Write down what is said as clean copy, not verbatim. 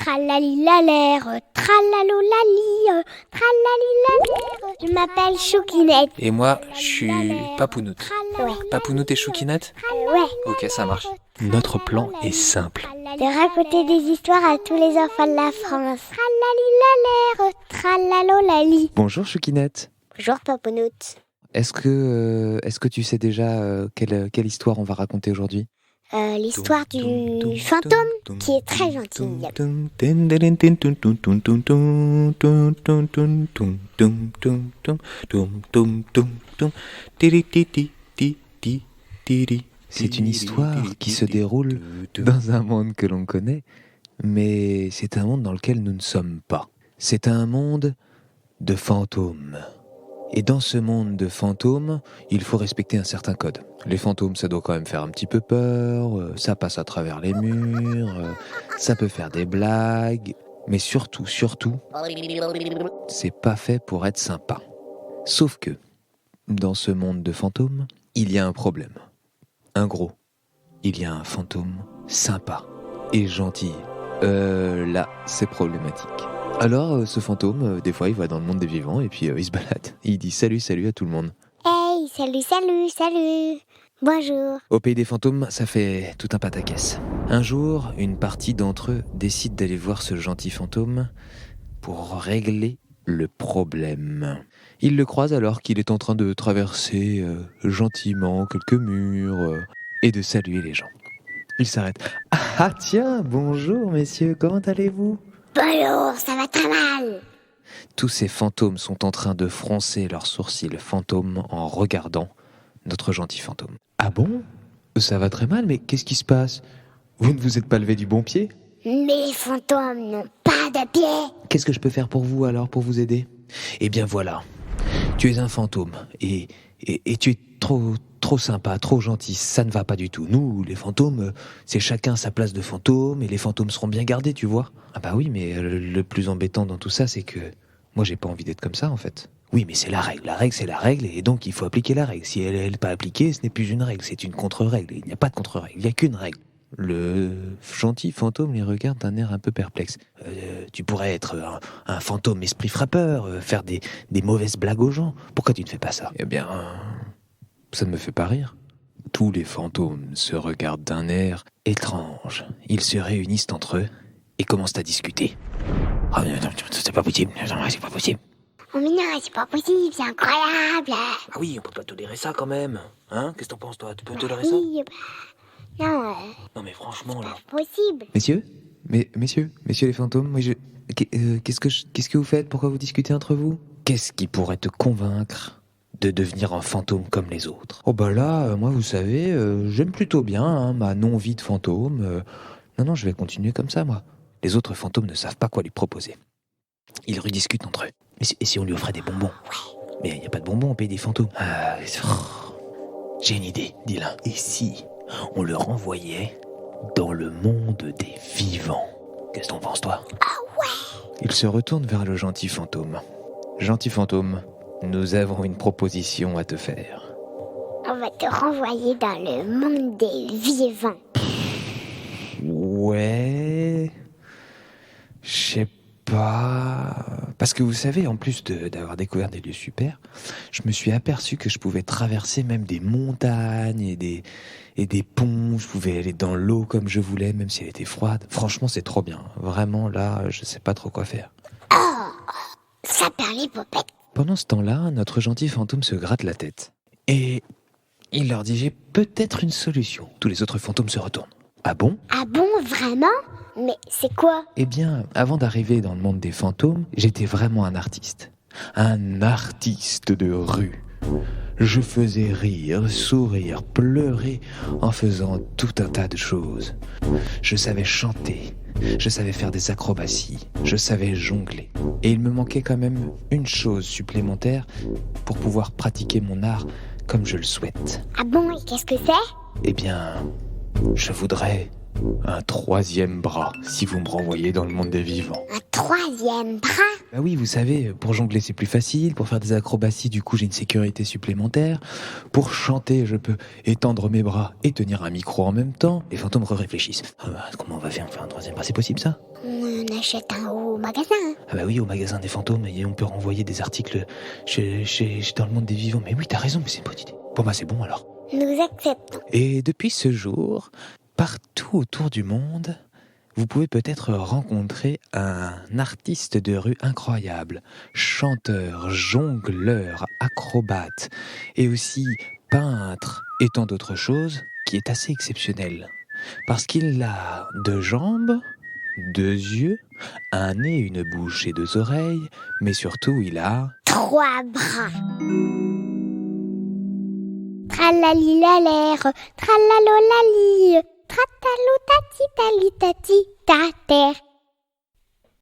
Tralalilalère, tralalolali, tralalilalère. Je m'appelle Choukinette. Et moi, je suis Papounoute. Ouais. Papounoute et Choukinette ? Ouais. Ok, ça marche. Notre plan est simple. De raconter des histoires à tous les enfants de la France. Tralalilalère, tralalolali. Bonjour Choukinette. Bonjour Papounoute. Est-ce que tu sais déjà quelle histoire on va raconter aujourd'hui ? L'histoire du fantôme qui est très gentil. C'est une histoire qui se déroule dans un monde que l'on connaît, mais c'est un monde dans lequel nous ne sommes pas. C'est un monde de fantômes. Et dans ce monde de fantômes, il faut respecter un certain code. Les fantômes, ça doit quand même faire un petit peu peur, ça passe à travers les murs, ça peut faire des blagues, mais surtout, c'est pas fait pour être sympa. Sauf que, dans ce monde de fantômes, il y a un problème. Un gros. Il y a un fantôme sympa et gentil. Là, c'est problématique. Alors, ce fantôme, des fois, il va dans le monde des vivants et puis il se balade. Il dit salut à tout le monde. Hey, salut. Bonjour. Au pays des fantômes, ça fait tout un pataquès. Un jour, une partie d'entre eux décide d'aller voir ce gentil fantôme pour régler le problème. Ils le croisent alors qu'il est en train de traverser gentiment quelques murs et de saluer les gens. Il s'arrête. Ah tiens, bonjour messieurs, comment allez-vous ? Bonjour, ça va très mal. Tous ces fantômes sont en train de froncer leurs sourcils fantômes en regardant notre gentil fantôme. Ah bon ? Ça va très mal, mais qu'est-ce qui se passe ? Vous ne vous êtes pas levé du bon pied ? Mais les fantômes n'ont pas de pied. Qu'est-ce que je peux faire pour vous alors, pour vous aider ? Eh bien voilà, tu es un fantôme et tu es trop sympa, trop gentil, ça ne va pas du tout. Nous, les fantômes, c'est chacun sa place de fantôme et les fantômes seront bien gardés, tu vois. Ah bah oui, mais le plus embêtant dans tout ça, c'est que moi j'ai pas envie d'être comme ça en fait. Oui, mais c'est la règle c'est la règle et donc il faut appliquer la règle. Si elle n'est pas appliquée, ce n'est plus une règle, c'est une contre-règle. Il n'y a pas de contre-règle, il n'y a qu'une règle. Le gentil fantôme les regarde d'un air un peu perplexe. Tu pourrais être un fantôme esprit frappeur, faire des mauvaises blagues aux gens. Pourquoi tu ne fais pas ça ? Eh bien, ça ne me fait pas rire. Tous les fantômes se regardent d'un air étrange. Ils se réunissent entre eux et commencent à discuter. Oh non, c'est pas possible, c'est pas possible. Oh mais non, c'est pas possible, c'est incroyable. Ah oui, on peut pas tolérer ça quand même. Hein ? Qu'est-ce que t'en penses toi ? Tu peux tolérer ça ? Oui, non, Non mais franchement là. pas possible. Messieurs les fantômes, qu'est-ce que vous faites ? Pourquoi vous discutez entre vous ? Qu'est-ce qui pourrait te convaincre de devenir un fantôme comme les autres ? Oh bah là, moi vous savez, j'aime plutôt bien ma non-vie de fantôme. Non, je vais continuer comme ça moi. Les autres fantômes ne savent pas quoi lui proposer. Ils rediscutent entre eux. Et si on lui offrait des bonbons ? Mais il n'y a pas de bonbons au pays des fantômes. J'ai une idée, dit l'un. Et si on le renvoyait dans le monde des vivants ? Qu'est-ce que t'en penses, toi ? Ah ouais. Il se retourne vers le gentil fantôme. Gentil fantôme, nous avons une proposition à te faire. On va te renvoyer dans le monde des vivants. Ouais... Je sais pas... Parce que vous savez, en plus d'avoir découvert des lieux super, je me suis aperçu que je pouvais traverser même des montagnes et des ponts. Je pouvais aller dans l'eau comme je voulais, même si elle était froide. Franchement, c'est trop bien. Vraiment, là, je sais pas trop quoi faire. Oh, ça perd les popettes. Pendant ce temps-là, notre gentil fantôme se gratte la tête. Et il leur dit, j'ai peut-être une solution. Tous les autres fantômes se retournent. Ah bon ? Ah bon, vraiment ? Mais c'est quoi ? Eh bien, avant d'arriver dans le monde des fantômes, j'étais vraiment un artiste. Un artiste de rue. Je faisais rire, sourire, pleurer en faisant tout un tas de choses. Je savais chanter, je savais faire des acrobaties, je savais jongler. Et il me manquait quand même une chose supplémentaire pour pouvoir pratiquer mon art comme je le souhaite. Ah bon, et qu'est-ce que c'est ? Eh bien, je voudrais Un troisième bras, si vous me renvoyez dans le monde des vivants. Un troisième bras? Bah oui, vous savez, pour jongler c'est plus facile, pour faire des acrobaties du coup j'ai une sécurité supplémentaire, pour chanter je peux étendre mes bras et tenir un micro en même temps. Les fantômes réfléchissent. Comment on va faire un troisième bras, c'est possible ça? On achète un au magasin. Ah bah oui, au magasin des fantômes, et on peut renvoyer des articles dans le monde des vivants. Mais oui, t'as raison, mais c'est une bonne idée. Bon bah c'est bon alors. Nous acceptons. Et depuis ce jour, partout autour du monde, vous pouvez peut-être rencontrer un artiste de rue incroyable, chanteur, jongleur, acrobate, et aussi peintre et tant d'autres choses, qui est assez exceptionnel. Parce qu'il a 2 jambes, 2 yeux, un nez, une bouche et 2 oreilles, mais surtout il a 3 bras. Tralali-la-l'air, tralalo-lali, tratalo-tati-tali-tati, ta terre.